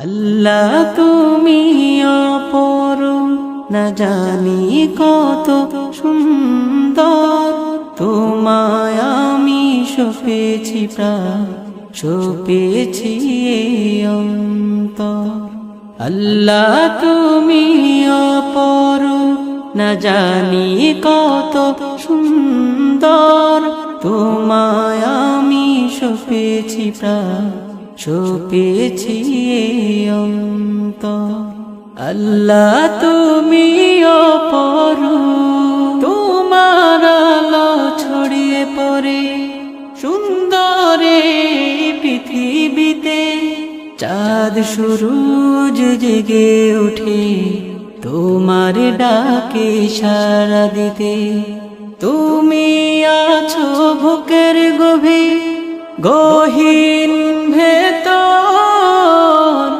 আল্লাহ তুমি অপরূপ, না জানি কত সুন্দর, তোমায় আমি সপেছি প্রাণ, সপেছি অন্তর। আল্লাহ তুমি অপরূপ, না জানি কত সুন্দর, তোমায় আমি সপেছি প্রাণ, সপেছি অন্তর। আল্লাহ তুমি অপরূপ, তোমার আলো ছড়িয়ে পড়ে সুন্দরে পৃথিবীতে, চাঁদ সূরজ জেগে ওঠে তোমার ডাকে সাড়া দিতে। তুমি আছো বুকের গভীর